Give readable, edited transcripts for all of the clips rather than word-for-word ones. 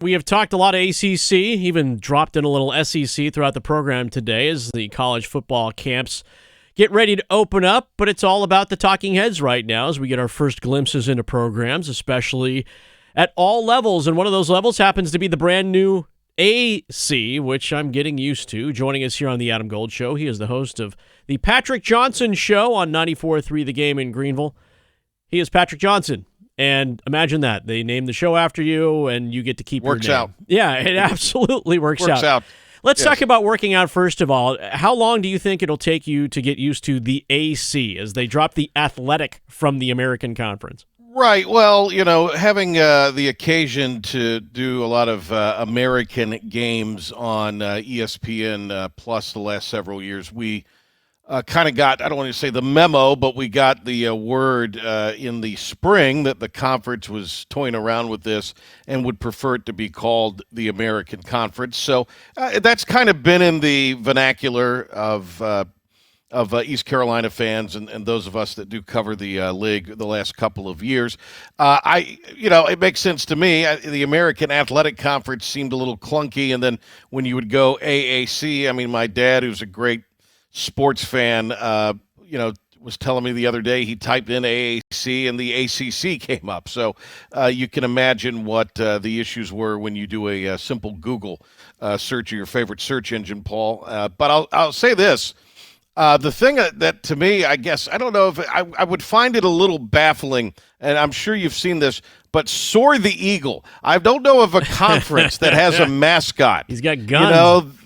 We have talked a lot of ACC, even dropped in a little SEC throughout the program today as the college football camps get ready to open up, but it's all about the talking heads right now as we get our first glimpses into programs, especially at all levels. And one of those levels happens to be the brand new AC, which I'm getting used to. Joining us here on the Adam Gold Show, he is the host of the Patrick Johnson Show on 94.3 The Game in Greenville. He is Patrick Johnson. And imagine that. They name the show after you, and you get to keep works your name. out. Yeah, it absolutely works out. Let's Yes. talk about working out first of all. How long do you think it'll take you to get used to the AC as they drop the athletic from the American Conference? Right. Well, having the occasion to do a lot of American games on ESPN Plus the last several years, we kind of got, I don't want to say the memo, but we got the word in the spring that the conference was toying around with this and would prefer it to be called the American Conference. So that's kind of been in the vernacular of East Carolina fans and those of us that do cover the league the last couple of years. It makes sense to me. The American Athletic Conference seemed a little clunky, and then when you would go AAC, I mean, my dad, who's a great sports fan, was telling me the other day he typed in AAC and the ACC came up. So you can imagine what the issues were when you do a simple Google search of your favorite search engine, Paul. But I'll say this. The thing that to me, I guess, I don't know if I would find it a little baffling, and I'm sure you've seen this, but Soar the Eagle. I don't know of a conference that has a mascot. He's got guns.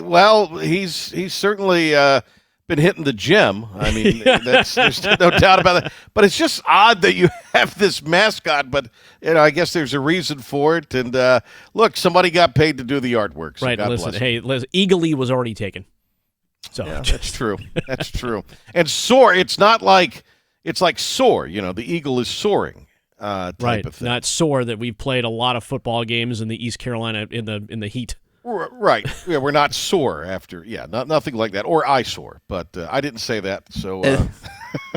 Well, he's certainly been hitting the gym. I mean, there's no doubt about that. But it's just odd that you have this mascot. But I guess there's a reason for it. And look, somebody got paid to do the artwork. So right. God Listen, bless hey, Eagle-y was already taken. So yeah, that's true. That's true. And soar, it's like soar. The eagle is soaring. Type of thing. Not soar that we've played a lot of football games in the East Carolina in the heat. Right. Yeah, we're not sore after. Yeah, nothing like that. Or eyesore, but I didn't say that. So.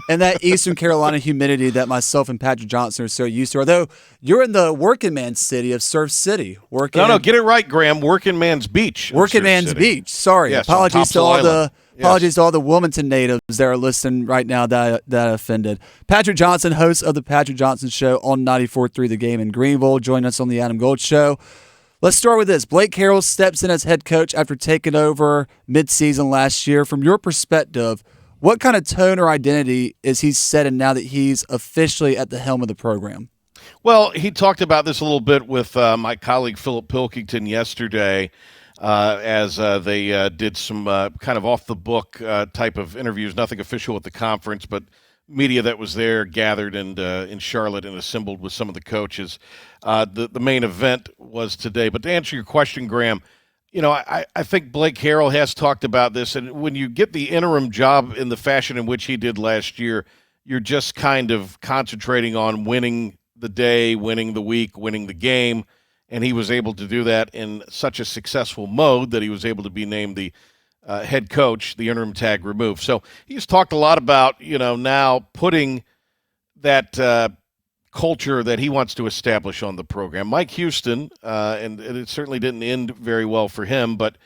And that Eastern Carolina humidity that myself and Patrick Johnson are so used to. Although you're in the working man's city of Surf City. No, get it right, Graham. Working man's beach. Working man's beach. Sorry. Yes, apologies to all Island. Apologies to all the Wilmington natives that are listening right now that offended. Patrick Johnson, host of the Patrick Johnson Show on 94.3 The Game in Greenville. Join us on the Adam Gold Show. Let's start with this. Blake Harrell steps in as head coach after taking over midseason last year. From your perspective, what kind of tone or identity is he setting now that he's officially at the helm of the program? Well, he talked about this a little bit with my colleague Philip Pilkington yesterday as they did some kind of off-the-book type of interviews, nothing official at the conference, but media that was there gathered in Charlotte and assembled with some of the coaches. The main event was today. But to answer your question, Graham, I think Blake Harrell has talked about this, and when you get the interim job in the fashion in which he did last year, you're just kind of concentrating on winning the day, winning the week, winning the game, and he was able to do that in such a successful mode that he was able to be named the head coach, the interim tag removed. So he's talked a lot about, now putting that culture that he wants to establish on the program. Mike Houston, and it certainly didn't end very well for him, but,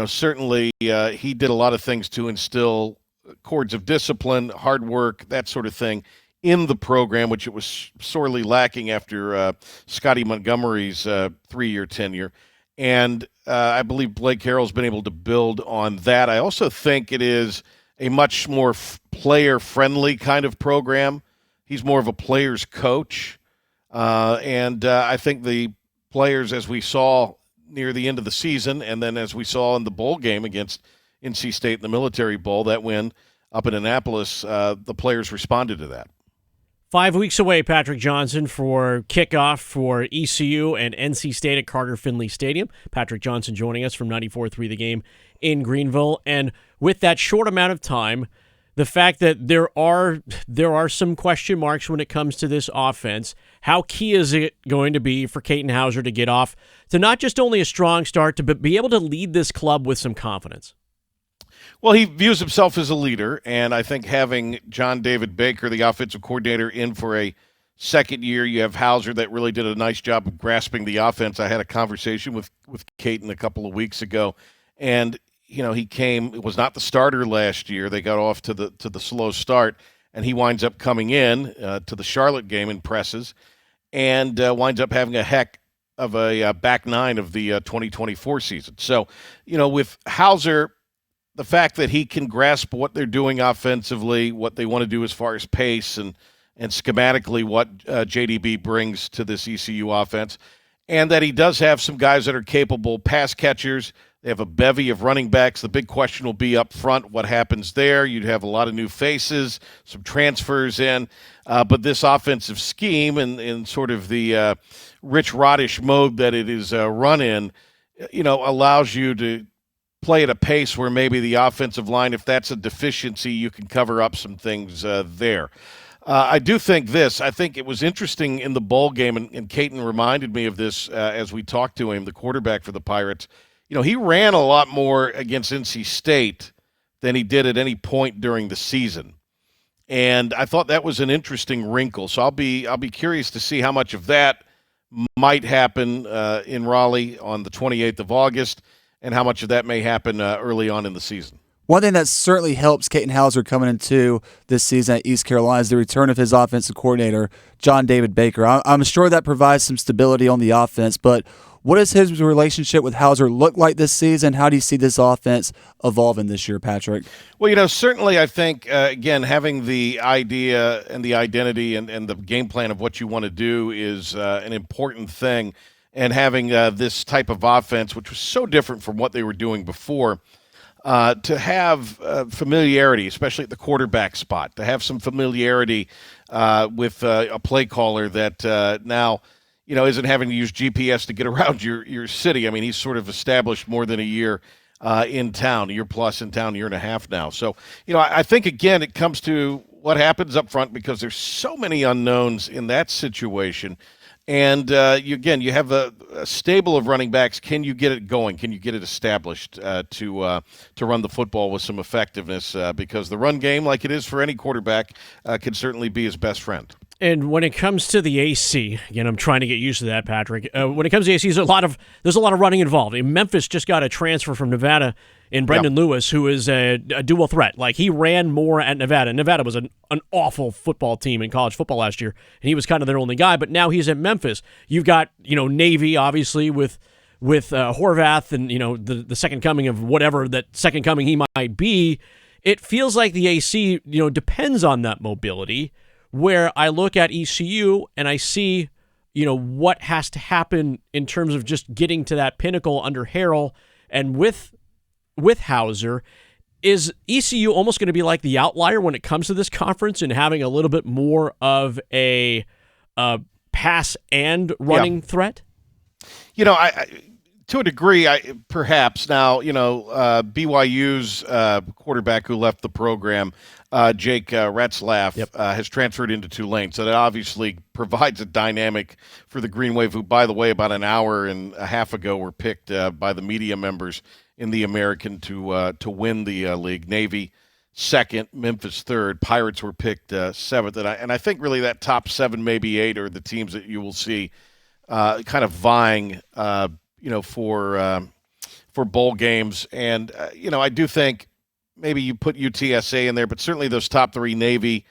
certainly he did a lot of things to instill cords of discipline, hard work, that sort of thing in the program, which it was sorely lacking after Scotty Montgomery's 3-year tenure. And I believe Blake Harrell's been able to build on that. I also think it is a much more player-friendly kind of program. He's more of a player's coach. And I think the players, as we saw near the end of the season, and then as we saw in the bowl game against NC State in the Military Bowl, that win up in Annapolis, the players responded to that. 5 weeks away, Patrick Johnson, for kickoff for ECU and NC State at Carter Finley Stadium. Patrick Johnson joining us from 94.3 The Game in Greenville. And with that short amount of time, the fact that there are some question marks when it comes to this offense, how key is it going to be for Katin Houser to get off to not just only a strong start, but be able to lead this club with some confidence? Well, he views himself as a leader, and I think having John David Baker, the offensive coordinator, in for a Second year, you have Hauser that really did a nice job of grasping the offense. I had a conversation with Caton a couple of weeks ago, and he was not the starter last year. They got off to the slow start, and he winds up coming in to the Charlotte game, impresses, and winds up having a heck of a back nine of the 2024 season. So, with Hauser, the fact that he can grasp what they're doing offensively, what they want to do as far as pace and schematically what JDB brings to this ECU offense, and that he does have some guys that are capable pass catchers. They have a bevy of running backs. The big question will be up front, what happens there. You'd have a lot of new faces, some transfers in, but this offensive scheme and sort of the Rich Rodish mode that it is run in, allows you to play at a pace where maybe the offensive line, if that's a deficiency, you can cover up some things there. I do think this. I think it was interesting in the bowl game, and Caton reminded me of this as we talked to him, the quarterback for the Pirates. He ran a lot more against NC State than he did at any point during the season. And I thought that was an interesting wrinkle. So I'll be curious to see how much of that might happen in Raleigh on the 28th of August and how much of that may happen early on in the season. One thing that certainly helps Caton Hauser coming into this season at East Carolina is the return of his offensive coordinator, John David Baker. I'm sure that provides some stability on the offense, but what does his relationship with Hauser look like this season? How do you see this offense evolving this year, Patrick? Well, certainly I think, again, having the idea and the identity and the game plan of what you want to do is an important thing, and having this type of offense, which was so different from what they were doing before, to have familiarity, especially at the quarterback spot, to have some familiarity with a play caller that now, isn't having to use GPS to get around your city. I mean, he's sort of established more than a year in town, a year plus in town, a year and a half now. So, I think, again, it comes to what happens up front because there's so many unknowns in that situation. And, you have a stable of running backs. Can you get it going? Can you get it established to run the football with some effectiveness? Because the run game, like it is for any quarterback, can certainly be his best friend. And when it comes to the AC, again, I'm trying to get used to that, Patrick. When it comes to AC, there's a lot of running involved. Memphis just got a transfer from Nevada in Brendan Lewis, who is a dual threat. Like, he ran more at Nevada. Nevada was an awful football team in college football last year, and he was kind of their only guy. But now he's at Memphis. You've got Navy, obviously, with Horvath and the second coming of whatever that second coming he might be. It feels like the AC depends on that mobility. Where I look at ECU and I see, what has to happen in terms of just getting to that pinnacle under Harrell and with Hauser. Is ECU almost going to be like the outlier when it comes to this conference and having a little bit more of a pass and running threat? I to a degree, perhaps. Now, BYU's quarterback who left the program, Jake Retzlaff, has transferred into Tulane. So that obviously provides a dynamic for the Green Wave, who, by the way, about an hour and a half ago were picked by the media members in the American to win the league. Navy second, Memphis third. Pirates were picked seventh. And I think really that top seven, maybe eight, are the teams that you will see kind of vying for bowl games. And, I do think maybe you put UTSA in there, but certainly those top three, Navy,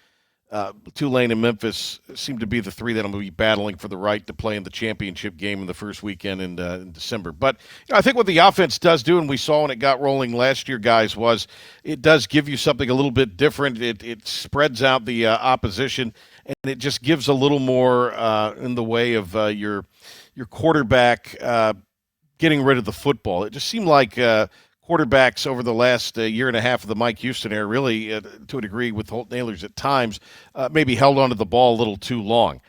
Tulane, and Memphis, seem to be the three that will be battling for the right to play in the championship game in the first weekend in December. But I think what the offense does do, and we saw when it got rolling last year, guys, was it does give you something a little bit different. It spreads out the opposition, and it just gives a little more in the way of your quarterback getting rid of the football. It just seemed like quarterbacks over the last year and a half of the Mike Houston era, really, to a degree with Holt Nailers at times, maybe held onto the ball a little too long.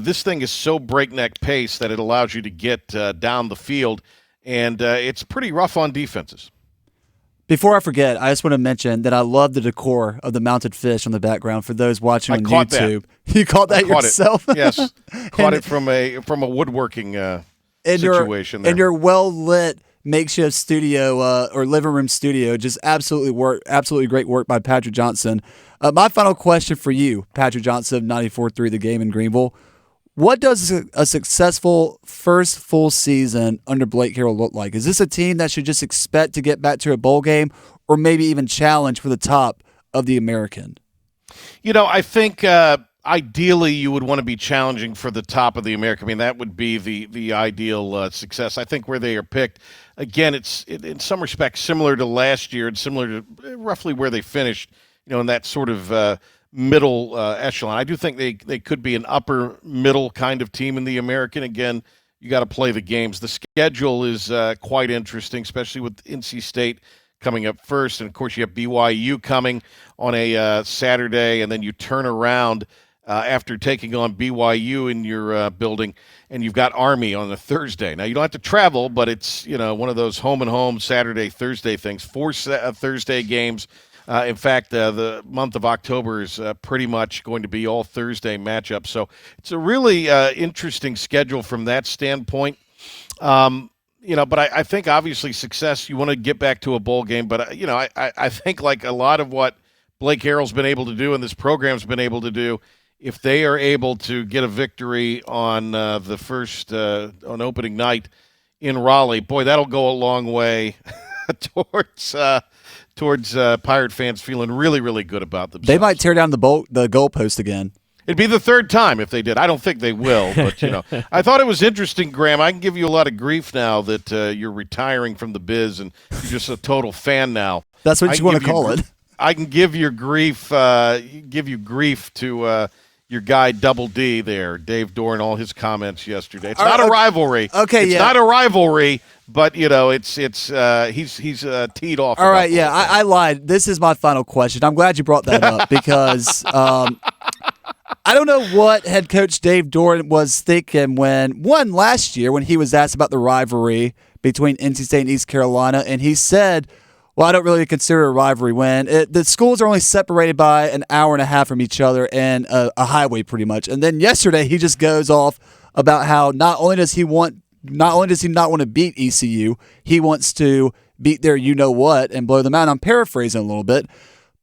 This thing is so breakneck pace that it allows you to get down the field, and it's pretty rough on defenses. Before I forget, I just want to mention that I love the decor of the mounted fish on the background for those watching on YouTube. That. You caught that yourself? Yes. Caught it from a woodworking situation there. And your well-lit makeshift studio or living room studio. Just absolutely great work by Patrick Johnson. My final question for you, Patrick Johnson, 94.3 The Game in Greenville. What does a successful first full season under Blake Harrell look like? Is this a team that should just expect to get back to a bowl game or maybe even challenge for the top of the American? I think ideally you would want to be challenging for the top of the American. I mean, that would be the ideal success. I think where they are picked, again, it's in some respects similar to last year and similar to roughly where they finished, in that sort of middle echelon. I do think they could be an upper middle kind of team in the American. Again, you got to play the games. The schedule is quite interesting, especially with NC State coming up first. And, of course, you have BYU coming on a Saturday, and then you turn around after taking on BYU in your building, and you've got Army on a Thursday. Now, you don't have to travel, but it's, one of those home Saturday, Thursday things. 4 Thursday games. In fact, the month of October is pretty much going to be all Thursday matchups. So it's a really interesting schedule from that standpoint. But I think obviously success, you want to get back to a bowl game. But, I think like a lot of what Blake Harrell's been able to do and this program's been able to do, if they are able to get a victory on the first on opening night in Raleigh, boy, that'll go a long way towards Pirate fans feeling really, really good about themselves. They might tear down the goalpost again. It'd be the third time if they did. I don't think they will, but, I thought it was interesting, Graham. I can give you a lot of grief now that you're retiring from the biz and you're just a total fan now. That's what you want to call it. I can give you grief to your guy Double D there, Dave Doeren, all his comments yesterday. It's not a rivalry. Okay, it's not a rivalry, but it's he's teed off. All right, yeah, I lied. This is my final question. I'm glad you brought that up because I don't know what head coach Dave Doeren was thinking last year when he was asked about the rivalry between NC State and East Carolina, and he said, well, I don't really consider it a rivalry when the schools are only separated by an hour and a half from each other and a highway pretty much. And then yesterday he just goes off about how not only does he not want to beat ECU, he wants to beat their you-know-what and blow them out. I'm paraphrasing a little bit.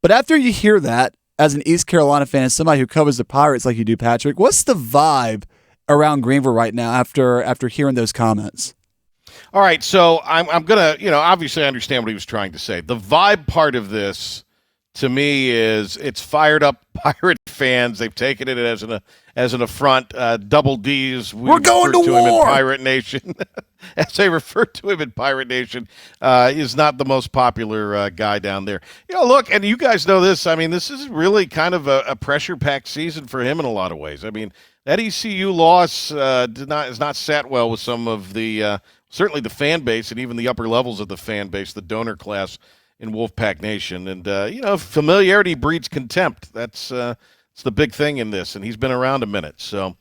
But after you hear that, as an East Carolina fan, as somebody who covers the Pirates like you do, Patrick, what's the vibe around Greenville right now after hearing those comments? All right, so I'm going to, obviously I understand what he was trying to say. The vibe part of this, to me, is it's fired up Pirate fans. They've taken it as an affront. Double D's, we're going to war. Him in Pirate Nation, as they refer to him in Pirate Nation, is not the most popular guy down there. Look, and you guys know this. I mean, this is really kind of a pressure-packed season for him in a lot of ways. I mean, that ECU loss has not sat well with some of the certainly the fan base and even the upper levels of the fan base, the donor class in Wolfpack Nation. And, familiarity breeds contempt. That's the big thing in this, and he's been around a minute. So,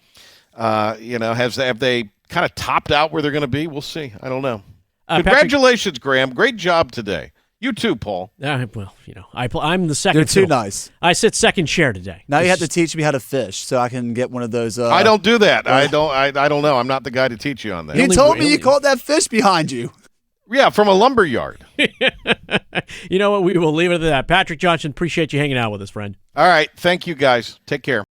have they kind of topped out where they're going to be? We'll see. I don't know. Congratulations, Patrick. Graham. Great job today. You too, Paul. Well, I'm the second. You're too nice. I sit second chair today. Now you have to teach me how to fish so I can get one of those. I don't do that. I don't know. I'm not the guy to teach you on that. You told me you caught that fish behind you. Yeah, from a lumber yard. You know what? We will leave it at that. Patrick Johnson, appreciate you hanging out with us, friend. All right. Thank you, guys. Take care.